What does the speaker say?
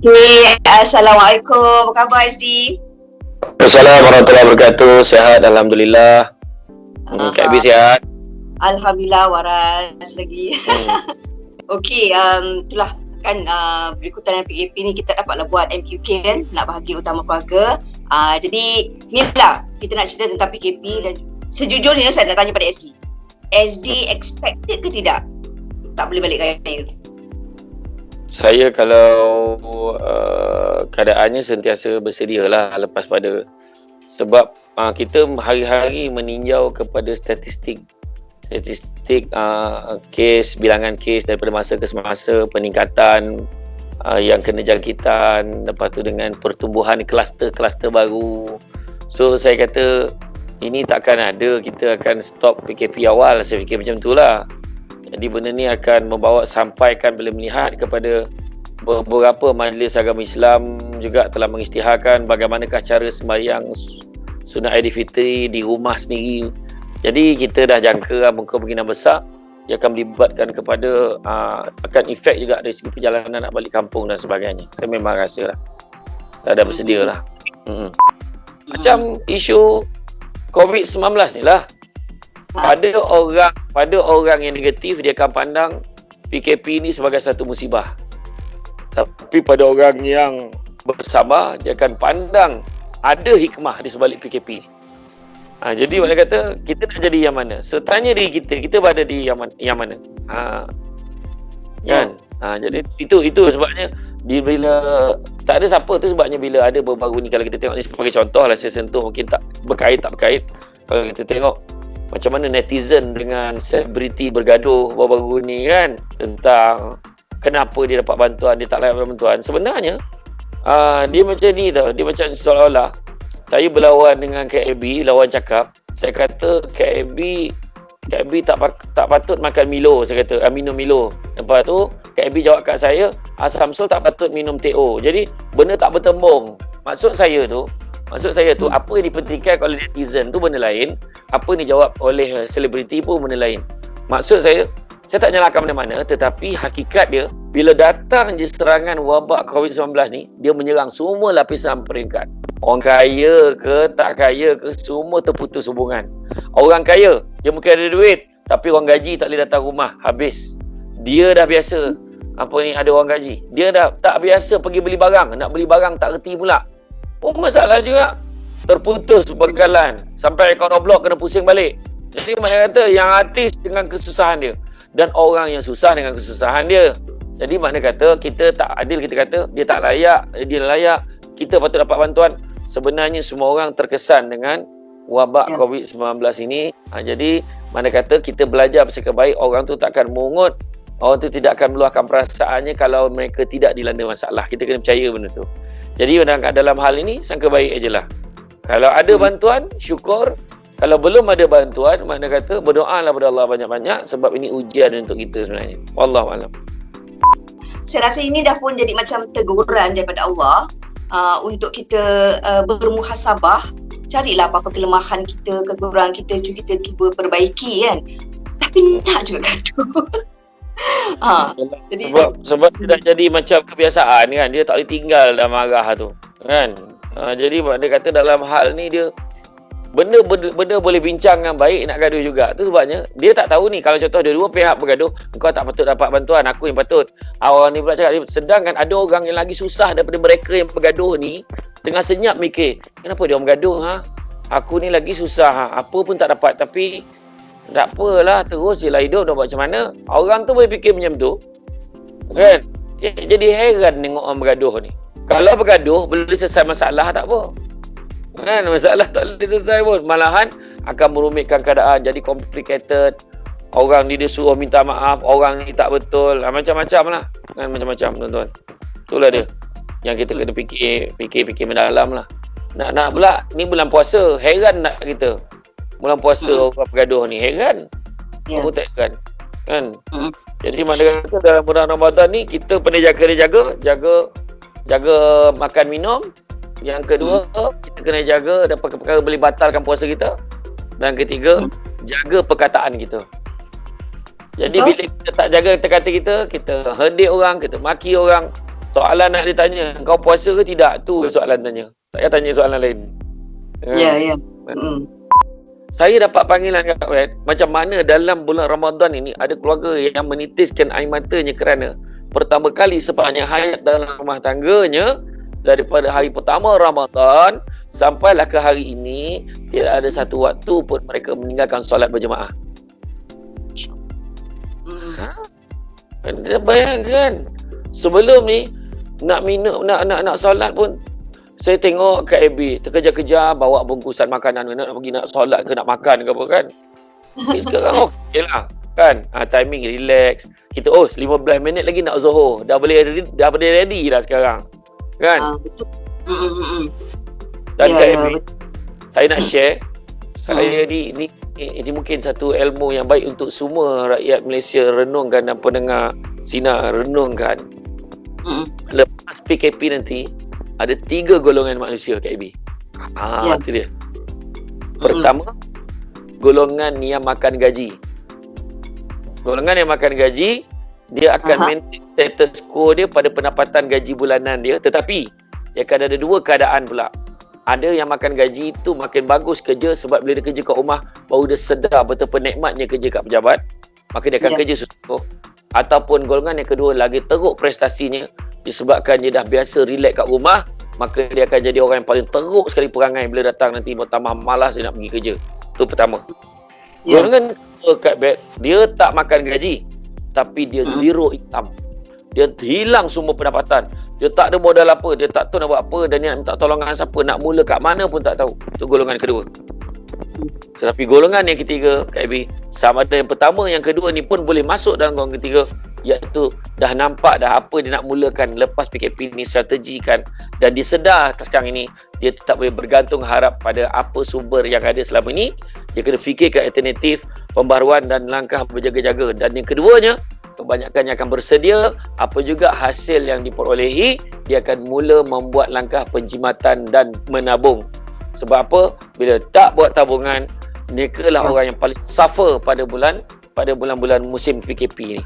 Okay, Assalamualaikum. Apa khabar SD? Assalamualaikum warahmatullahi wabarakatuh. Sihat, alhamdulillah. Kak Abi Aha, sihat. Alhamdulillah waras lagi. Hmm. Okey, itulah kan berikutan dengan PKP ni kita dapatlah buat MQK kan, nak bahagia utama keluarga. Jadi inilah kita nak cerita tentang PKP dan sejujurnya saya nak tanya pada SD. SD expected ke tidak? Tak boleh balik raya. Saya kalau keadaannya sentiasa bersedia lah lepas pada sebab kita hari-hari meninjau kepada statistik kes, bilangan kes daripada masa ke semasa, peningkatan yang kena jangkitan, lepas tu dengan pertumbuhan kluster-kluster baru. So saya kata ini takkan ada kita akan stop PKP awal, saya fikir macam tu lah. Jadi benda ni akan membawa sampaikan bila melihat kepada beberapa majlis agama Islam juga telah mengisytiharkan bagaimanakah cara sembahyang sunat Aidilfitri di rumah sendiri. Jadi kita dah jangka kemungkinan besar dia akan melibatkan kepada akan efek juga dari segi perjalanan nak balik kampung dan sebagainya. Saya memang rasa lah dah bersedia lah. Macam isu COVID-19 ni lah. Pada orang yang negatif dia akan pandang PKP ni sebagai satu musibah. Tapi pada orang yang bersabar dia akan pandang ada hikmah di sebalik PKP. Jadi mana kata kita nak jadi yang mana? So tanya diri kita berada di yang mana? Kan? Jadi itu sebabnya bila tak ada siapa tu sebabnya bila ada baru ni kalau kita tengok ni sebagai contoh lah saya sentuh mungkin tak berkait. Kalau kita tengok macam mana netizen dengan selebriti bergaduh baru-baru ni kan tentang kenapa dia dapat bantuan, dia tak layak bantuan. Sebenarnya dia macam ni tau, dia macam seolah-olah saya berlawan dengan KAB, lawan cakap, saya kata KAB tak patut makan Milo, saya kata minum Milo. Lepas tu KAB jawab kat saya, Samsul tak patut minum TO. Jadi benda tak bertembung. Maksud saya tu apa yang dipentingkan oleh netizen tu benda lain, apa yang dijawab oleh selebriti pun benda lain. Maksud saya tak nyalahkan mana-mana, tetapi hakikat dia bila datang je serangan wabak COVID-19 ni, dia menyerang semua lapisan peringkat. Orang kaya ke tak kaya ke semua terputus hubungan. Orang kaya dia mungkin ada duit tapi orang gaji tak boleh datang rumah, habis. Dia dah biasa ada orang gaji. Dia dah tak biasa pergi beli barang, nak beli barang tak reti pula. Pun masalah juga. Terputus bekalan. Sampai akaun blok kena pusing balik. Jadi mana kata yang artis dengan kesusahan dia. Dan orang yang susah dengan kesusahan dia. Jadi mana kata kita tak adil, kita kata dia tak layak, dia layak, kita patut dapat bantuan. Sebenarnya semua orang terkesan dengan wabak COVID-19 ini. Jadi mana kata kita belajar bersikap baik, orang tu takkan mungut. Orang tu tidak akan meluahkan perasaannya kalau mereka tidak dilanda masalah. Kita kena percaya benda tu. Jadi dalam hal ini sangka baik ajalah. Kalau ada bantuan, syukur. Kalau belum ada bantuan, mana kata berdoalah kepada Allah banyak-banyak sebab ini ujian untuk kita sebenarnya. Wallahualam. Saya rasa ini dah pun jadi macam teguran daripada Allah untuk kita bermuhasabah. Carilah apa-apa kelemahan kita, kekurangan kita, kita cuba perbaiki kan. Tapi nak juga gaduh. Sebab dia dah jadi macam kebiasaan kan, dia tak boleh tinggal dah marah tu kan. Jadi dia kata dalam hal ni dia benda boleh bincang dengan baik, nak gaduh juga. Tu sebabnya dia tak tahu ni, kalau contoh dia dua pihak bergaduh, engkau tak patut dapat bantuan, aku yang patut. Orang ni pula cakap, sedangkan ada orang yang lagi susah daripada mereka yang bergaduh ni, tengah senyap mikir, kenapa dia orang bergaduh aku ni lagi susah apa pun tak dapat, tapi tak apalah, terus je lah hidup, dah buat macam mana. Orang tu boleh fikir macam tu kan. Jadi heran tengok orang bergaduh ni. Kalau bergaduh boleh selesai masalah tak apa kan, masalah tak boleh selesai pun, malahan akan merumitkan keadaan, jadi complicated. Orang ni dia suruh minta maaf, orang ni tak betul, macam-macam lah kan, macam-macam tuan-tuan. Itulah dia yang kita kena fikir mendalam lah. Nak pula ni bulan puasa, heran nak kita bulan puasa orang bergaduh ni, heran. Aku tak heran kan. Jadi mana kata dalam bulan Ramadan ni kita pandai jaga makan minum. Yang kedua, kita kena jaga ada perkara boleh batalkan puasa kita. Dan ketiga, jaga perkataan kita. Jadi bila kita tak jaga kata-kata kita, herdik orang, kita maki orang, Soalan nak ditanya, kau puasa ke tidak? Tu soalan tanya. Tak payah tanya soalan lain. Ya. Saya dapat panggilan kat web, macam mana dalam bulan Ramadan ini ada keluarga yang menitiskan air matanya kerana pertama kali sepanjang hayat dalam rumah tangganya, daripada hari pertama Ramadan sampailah ke hari ini, tidak ada satu waktu pun mereka meninggalkan solat berjemaah. Anda bayangkan, sebelum ni nak minum, nak solat pun saya tengok kat AB terkejar-kejar bawa bungkusan makanan, nak pergi nak solat ke nak makan ke apa kan. Sekarang okey lah kan, timing relax. Kita 15 minit lagi nak Zuhur, dah boleh ready dah sekarang kan. Betul. Dan kat AB saya nak share, saya ni mungkin satu ilmu yang baik untuk semua rakyat Malaysia renungkan dan pendengar Sinar renungkan. Lepas PKP nanti ada 3 golongan manusia KB. Itu dia. Pertama, golongan yang makan gaji. Golongan yang makan gaji, dia akan maintain status quo dia pada pendapatan gaji bulanan dia, tetapi dia akan ada 2 keadaan pula. Ada yang makan gaji itu makin bagus kerja sebab bila dia kerja kat rumah baru dia sedar betapa nikmatnya kerja kat pejabat, maka dia akan kerja sungguh. Ataupun golongan yang kedua lagi teruk prestasinya disebabkan dia dah biasa relax kat rumah, maka dia akan jadi orang yang paling teruk sekali perangai bila datang nanti bertambah malas dia nak pergi kerja. Itu pertama. Golongan kedua kat bed, dia tak makan gaji tapi dia zero income. Dia hilang semua pendapatan. Dia tak ada modal apa, dia tak tahu nak buat apa dan dia nak minta tolongan siapa, nak mula kat mana pun tak tahu. Itu golongan kedua. Tetapi golongan yang ketiga, Kak Abi, sama ada yang pertama, yang kedua ni pun boleh masuk dalam golongan ketiga, iaitu dah nampak dah apa dia nak mulakan lepas PKP ni, strategi kan, dan dia sedar sekarang ini dia tak boleh bergantung harap pada apa sumber yang ada selama ini. Dia kena fikirkan alternatif, pembaruan dan langkah berjaga-jaga. Dan yang keduanya, kebanyakan yang akan bersedia apa juga hasil yang diperolehi, dia akan mula membuat langkah penjimatan dan menabung. Sebab apa? Bila tak buat tabungan, mereka lah orang yang paling suffer pada bulan-bulan musim PKP ni.